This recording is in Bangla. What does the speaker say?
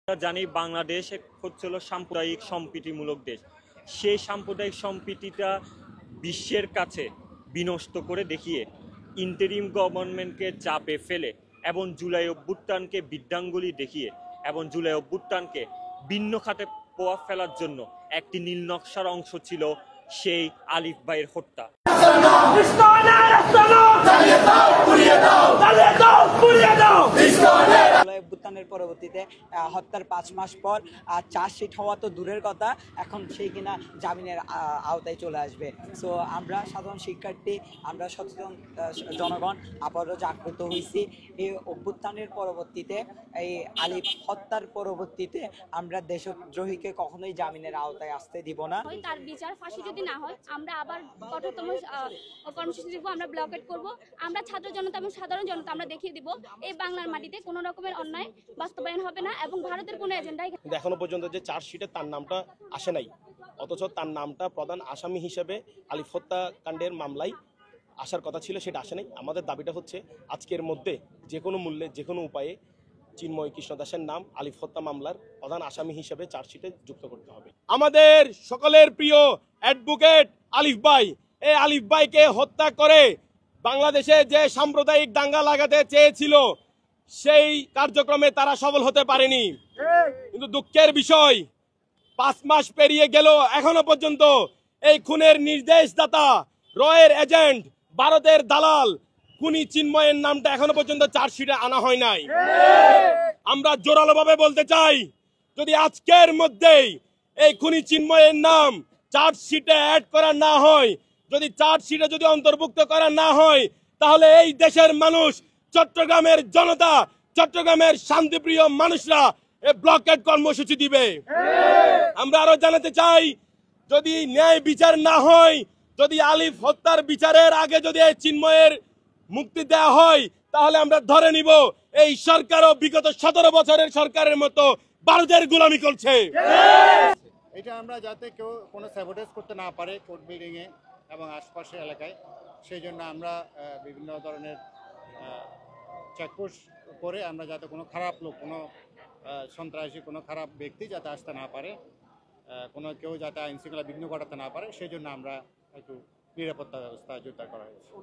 আমরা জানি বাংলাদেশ হচ্ছিল সাম্প্রদায়িক সম্প্রীতিমূলক দেশ। সেই সাম্প্রদায়িক সম্প্রীতিটা বিশ্বের কাছে বিনষ্ট করে দেখিয়ে ইন্টারিম গভর্নমেন্টকে চাপে ফেলে এবং জুলাই অভ্যুত্থানকে বৃদ্ধাঙ্গুলি দেখিয়ে এবং জুলাই অভ্যুত্থানকে ভিন্ন খাতে প্রভাব ফেলার জন্য একটি নীল নকশার অংশ ছিল সেই আলিফ ভাইয়ের হত্যা। অভ্যুত্থানের পরবর্তীতে হত্যার 5 মাস পর চার্জশিট হওয়া তো দূরের কথা, এখন সেই কিনা জামিনের আওতায় চলে আসবে। সো আমরা সাধারণ শিক্ষার্থী, আমরা সচেতন জনগণ আবারও জাগ্রত হয়েছি। এই অভ্যুত্থানের পরবর্তীতে, এই আলিফ হত্যার পরবর্তীতে আমরা দেশদ্রোহীকে কখনোই জামিনের আওতায় আসতে দিব না। তার বিচার ফাঁসি যদি না হয়, আমরা আবার কঠোরতম কর্মসূচি দেখবো, আমরা ব্লকেট করব। আমরা ছাত্র জনতা এবং সাধারণ জনতা আমরা দেখিয়ে দিব এই বাংলার মাটিতে কোনো রকমের অন্যায় বাস্তবায়ন হবে না এবং ভারতের কোনো এজেন্ডাই। এখনো পর্যন্ত যে চার্জশিটে তার নামটা আসে নাই, অথচ তার নামটা প্রধান আসামি হিসেবে আলিফ হত্যাকাণ্ডের মামলায় আসার কথা ছিল, সেটা আসে নাই। আমাদের দাবিটা হচ্ছে আজকের মধ্যে যে কোনো মূল্যে যে কোনো উপায়ে চিন্ময় কৃষ্ণ দাসের নাম আলিফ হত্যা মামলার প্রধান আসামি হিসেবে চার্জশিটে যুক্ত করতে হবে। আমাদের সকলের প্রিয় অ্যাডভোকেট আলিফ ভাই, এই আলিফ ভাইকে হত্যা করে বাংলাদেশে যে সাম্প্রদায়িক দাঙ্গা লাগাতে চেয়েছিল সেই কার্যক্রমে তারা সফল হতে পারেনি। কিন্তু দুঃখের বিষয়, 5 মাস পেরিয়ে গেল, এখনো পর্যন্ত এই খুনের নির্দেশদাতা, রয়ের এজেন্ট, ভারতের দালাল খুনি চিন্ময়ের নামটা এখনো পর্যন্ত চার্জশিটে আনা হয় নাই। আমরা জোরালোভাবে বলতে চাই, যদি আজকের মধ্যেই এই খুনি চিন্ময়ের নাম চার্জশিটে অ্যাড করা না হয়, যদি চার্জশিটে যদি অন্তর্ভুক্ত করা না হয়, তাহলে এই দেশের মানুষ, চট্টগ্রামের জনতা, চট্টগ্রামের শান্তিপ্রিয় মানুষরা এই ব্লকেট কর্মসূচি দিবে। আমরা আরো জানাতে চাই, যদি ন্যায় বিচার না হয়, যদি আলিফ হত্যার বিচারের আগে যদি এই চিন্ময়ের মুক্তি দেওয়া হয়, তাহলে আমরা ধরে নিব এই সরকারও বিগত 17 বছরের সরকারের মতো ভারতের গোলামি করছে। এটা আমরা যাতে কেউ কোনো স্যাবোটেজ করতে না পারে কোর্ট বিল্ডিংয়ে এবং আশপাশের এলাকায়, সেই জন্য আমরা বিভিন্ন ধরনের চেকপোস্ট করে আমরা যাতে কোনো খারাপ লোক, কোনো সন্ত্রাসী, কোনো খারাপ ব্যক্তি যাতে আসতে না পারে, কোনো কেউ যাতে আইন শৃঙ্খলা বিঘ্ন ঘটাতে না পারে, সেই জন্য আমরা একটু নিরাপত্তা ব্যবস্থা জোরদার করা হয়েছে।